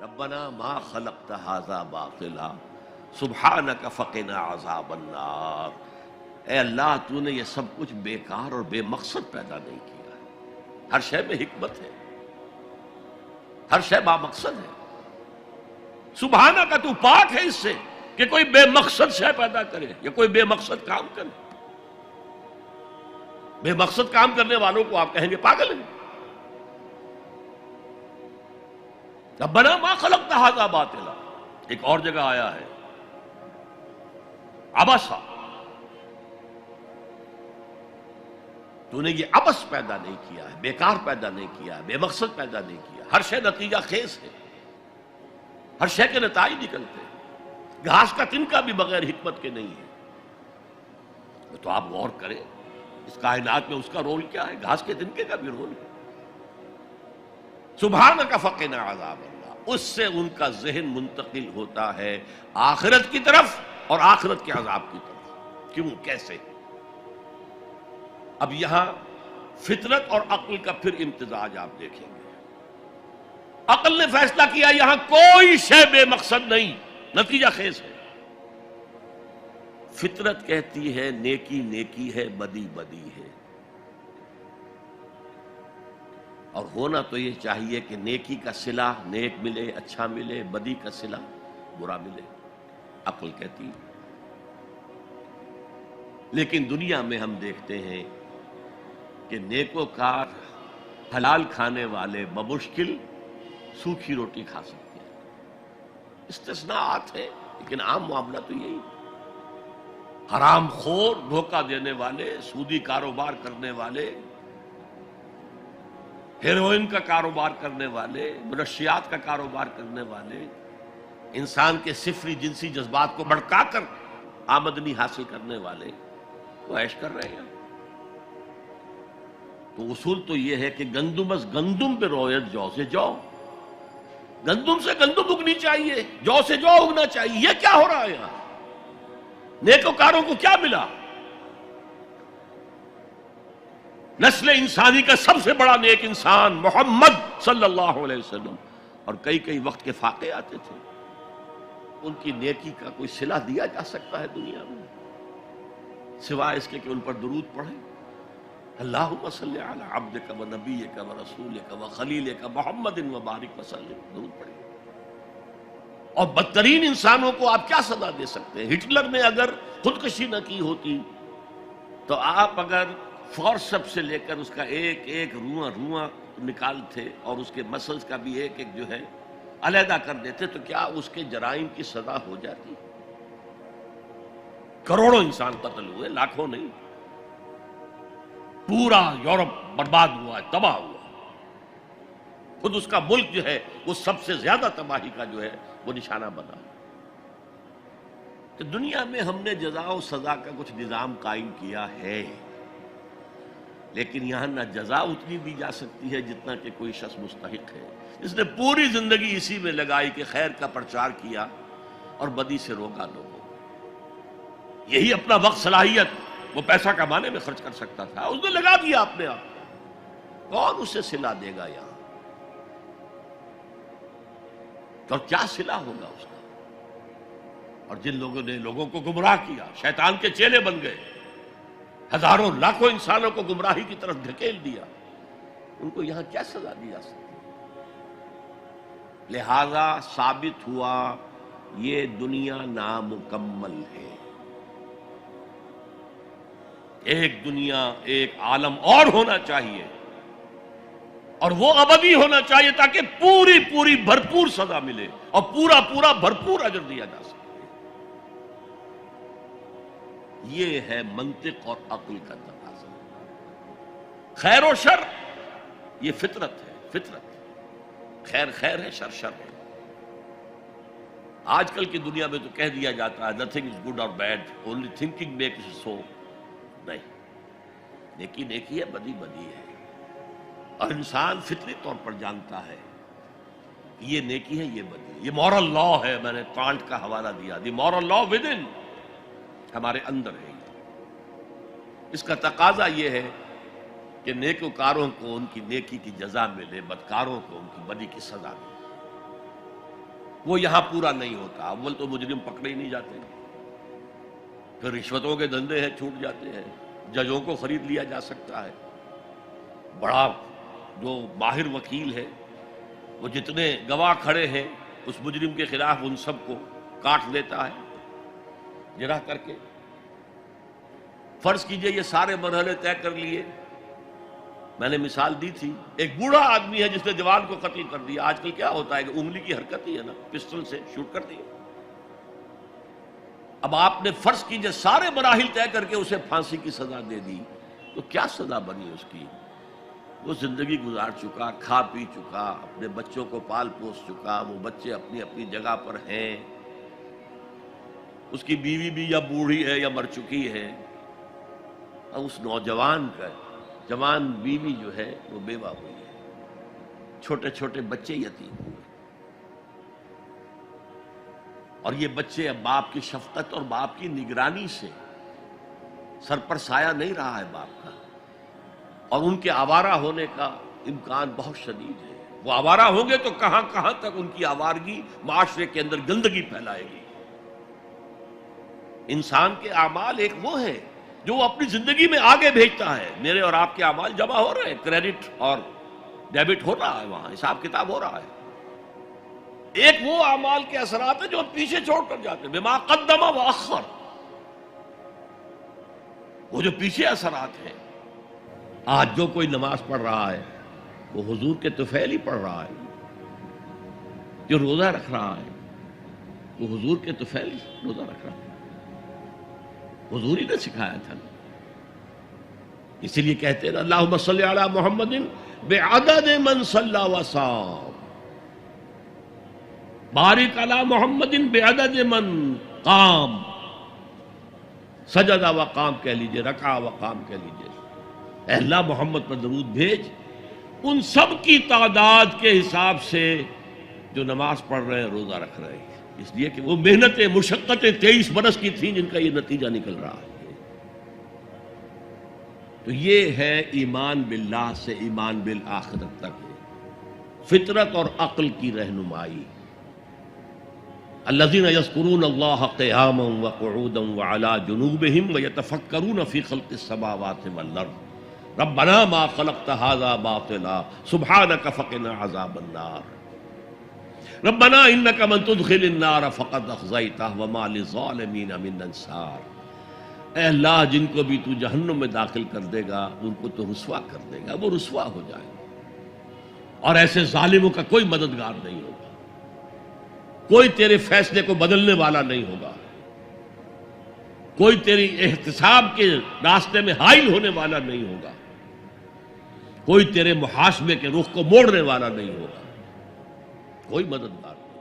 ربنا ما خلقت ھذا باطلا سبحانک فقنا عذاب النار۔ اے اللہ، تو نے یہ سب کچھ بیکار اور بے مقصد پیدا نہیں کیا ہے۔ ہر شے میں حکمت ہے، ہر شے با مقصد ہے۔ سبحانک، تو پاک ہے اس سے کہ کوئی بے مقصد شے پیدا کرے یا کوئی بے مقصد کام کرے۔ بے مقصد کام کرنے والوں کو آپ کہیں گے پاگل ہیں۔ ربنا ما خلقت ھذا باطلا، ایک اور جگہ آیا ہے عبسا، تو نے یہ عبث پیدا نہیں کیا ہے، بیکار پیدا نہیں کیا ہے، بے مقصد پیدا نہیں کیا۔ ہر شے نتیجہ خیز ہے، ہر شے کے نتائج نکلتے ہیں۔ گھاس کا تنکا بھی بغیر حکمت کے نہیں ہے۔ تو آپ غور کریں اس کائنات میں اس کا رول کیا ہے، گھاس کے تنکے کا بھی رول ہے۔ سبحانک فقنا عذاب اللہ، اس سے ان کا ذہن منتقل ہوتا ہے آخرت کی طرف اور آخرت کے عذاب کی طرف۔ کیوں، کیسے؟ اب یہاں فطرت اور عقل کا پھر امتزاج آپ دیکھیں گے۔ عقل نے فیصلہ کیا یہاں کوئی شے بے مقصد نہیں، نتیجہ خیز ہے۔ فطرت کہتی ہے نیکی نیکی ہے، بدی بدی ہے، اور ہونا تو یہ چاہیے کہ نیکی کا صلہ نیک ملے، اچھا ملے، بدی کا صلہ برا ملے۔ عقل کہتی ہے، لیکن دنیا میں ہم دیکھتے ہیں کہ نیکوکار حلال کھانے والے بمشکل سوکھی روٹی کھا سکتے ہیں۔ استثناءات ہیں لیکن عام معاملہ تو یہی۔ حرام خور، دھوکہ دینے والے، سودی کاروبار کرنے والے، ہیروئن کا کاروبار کرنے والے، منشیات کا کاروبار کرنے والے، انسان کے صفری جنسی جذبات کو بھڑکا کر آمدنی حاصل کرنے والے، وہ عیش کر رہے ہیں۔ تو اصول تو یہ ہے کہ گندم از گندم پہ رویت جو سے جو، گندم سے گندم اگنی چاہیے، جو سے جو اگنا چاہیے۔ یہ کیا ہو رہا ہے یہاں؟ نیکوکاروں کو کیا ملا؟ نسل انسانی کا سب سے بڑا نیک انسان محمد صلی اللہ علیہ وسلم، اور کئی کئی وقت کے فاقے آتے تھے۔ ان کی نیکی کا کوئی صلہ دیا جا سکتا ہے دنیا میں سوائے اس کے کہ ان پر درود پڑھیں؟ اللہم صلی علی عبدک و نبیک و رسولک و خلیلک محمد و بارک وسلم، درود پڑھیں۔ اور بدترین انسانوں کو آپ کیا سزا دے سکتے ہیں؟ ہٹلر نے اگر خودکشی نہ کی ہوتی تو آپ اگر فورسپ سے لے کر اس کا ایک ایک رواں نکالتے اور اس کے مسلز کا بھی ایک ایک جو ہے علیحدہ کر دیتے تو کیا اس کے جرائم کی سزا ہو جاتی؟ کروڑوں انسان قتل ہوئے، لاکھوں نہیں۔ پورا یورپ برباد ہوا، تباہ ہوا۔ خود اس کا ملک جو ہے وہ سب سے زیادہ تباہی کا جو ہے وہ نشانہ بنا۔ تو دنیا میں ہم نے جزا و سزا کا کچھ نظام قائم کیا ہے، لیکن یہاں نہ جزا اتنی دی جا سکتی ہے جتنا کہ کوئی شخص مستحق ہے۔ اس نے پوری زندگی اسی میں لگائی کہ خیر کا پرچار کیا اور بدی سے روکا لوگوں کو۔ یہی اپنا وقت، صلاحیت وہ پیسہ کمانے میں خرچ کر سکتا تھا، اس نے لگا دیا اپنے آپ۔ کون اسے صلہ دے گا یہاں؟ اور کیا صلہ ہوگا اس کا؟ اور جن لوگوں نے لوگوں کو گمراہ کیا، شیطان کے چیلے بن گئے، ہزاروں لاکھوں انسانوں کو گمراہی کی طرف دھکیل دیا، ان کو یہاں کیا سزا دی جا سکتی؟ لہذا ثابت ہوا یہ دنیا نامکمل ہے۔ ایک دنیا، ایک عالم اور ہونا چاہیے، اور وہ ابدی ہونا چاہیے تاکہ پوری پوری بھرپور سزا ملے اور پورا پورا بھرپور اجر دیا جا سکے۔ یہ ہے منطق اور عقل کا تقاضا۔ خیر و شر یہ فطرت ہے، فطرت۔ خیر خیر ہے، شر شر ہے۔ آج کل کی دنیا میں تو کہہ دیا جاتا ہے nothing is good or bad, only thinking makes it so۔ نہیں، نیکی نیکی ہے، بدی بدی ہے، اور انسان فطری طور پر جانتا ہے کہ یہ نیکی ہے، یہ بدی ہے۔ یہ مورل لا ہے، میں نے کانٹ کا حوالہ دیا، دی مورل لا ود ان، ہمارے اندر ہے۔ اس کا تقاضا یہ ہے کہ نیکوکاروں کو ان کی نیکی کی جزا ملے، بدکاروں کو ان کی بدی کی سزا ملے۔ وہ یہاں پورا نہیں ہوتا. اول تو مجرم پکڑے ہی نہیں جاتے، پھر رشوتوں کے دھندے ہیں چھوٹ جاتے ہیں، ججوں کو خرید لیا جا سکتا ہے. بڑا جو ماہر وکیل ہے وہ جتنے گواہ کھڑے ہیں اس مجرم کے خلاف ان سب کو کاٹ دیتا ہے جرح کر کے. فرض کیجئے یہ سارے مرحلے طے کر لیے. میں نے مثال دی تھی، ایک بوڑھا آدمی ہے جس نے جوان کو قتل کر دیا. آج کل کیا ہوتا ہے کہ انگلی کی حرکت ہی ہے نا، پسٹل سے شوٹ کر دیا. اب آپ نے فرض کیجئے سارے مراحل طے کر کے اسے پھانسی کی سزا دے دی، تو کیا سزا بنی اس کی؟ وہ زندگی گزار چکا، کھا پی چکا، اپنے بچوں کو پال پوس چکا، وہ بچے اپنی اپنی جگہ پر ہیں، اس کی بیوی بھی یا بوڑھی ہے یا مر چکی ہے، اور اس نوجوان کا جوان بیوی جو ہے وہ بیوہ ہوئی ہے، چھوٹے چھوٹے بچے یتیم ہوئے. اور یہ بچے اب باپ کی شفقت اور باپ کی نگرانی سے سر پر سایہ نہیں رہا ہے باپ کا، اور ان کے آوارہ ہونے کا امکان بہت شدید ہے. وہ آوارہ ہوں گے تو کہاں کہاں تک ان کی آوارگی معاشرے کے اندر گندگی پھیلائے گی. انسان کے اعمال ایک وہ ہے جو وہ اپنی زندگی میں آگے بھیجتا ہے. میرے اور آپ کے اعمال جمع ہو رہے ہیں، کریڈٹ اور ڈیبٹ ہو رہا ہے، وہاں حساب کتاب ہو رہا ہے. ایک وہ اعمال کے اثرات ہیں جو ہم پیچھے چھوڑ کر جاتے ہیں، بما قدم و اخر، وہ جو پیچھے اثرات ہیں. آج جو کوئی نماز پڑھ رہا ہے وہ حضور کے طفیل ہی پڑھ رہا ہے، جو روزہ رکھ رہا ہے وہ حضور کے طفیل ہی روزہ رکھ رہا ہے، حضور ہی نے سکھایا تھا. اسی لیے کہتے ہیں اللہم صلی علی محمد بعدد من صلی وصام، بارک علی محمد بعدد من قام. سجدہ و قام کہہ لیجئے، رکع و قام کہہ لیجئے. اے اللہ محمد پر درود بھیج ان سب کی تعداد کے حساب سے جو نماز پڑھ رہے ہیں، روزہ رکھ رہے ہیں، اس لیے کہ وہ محنتیں مشقتیں 23 برس کی تھیں جن کا یہ نتیجہ نکل رہا ہے. تو یہ ہے ایمان باللہ سے ایمان بالآخرت تک فطرت اور عقل کی رہنمائی. الذین یذکرون اللہ قیاما وقعودا وعلی جنوبہم ویتفکرون فی خلق السماوات والارض ربنا ما خلقت هذا باطلا سبحانک فقنا عذاب النار ربنا انک من تدخل النار فقد اخزیتہ وما للظالمین من انصار. اے اللہ جن کو بھی تو جہنم میں داخل کر دے گا ان کو تو رسوا کر دے گا، وہ رسوا ہو جائے، اور ایسے ظالموں کا کوئی مددگار نہیں ہوگا، کوئی تیرے فیصلے کو بدلنے والا نہیں ہوگا، کوئی تیری احتساب کے راستے میں حائل ہونے والا نہیں ہوگا، کوئی تیرے محاسبے کے رخ کو موڑنے والا نہیں ہوگا، کوئی مددگار نہیں.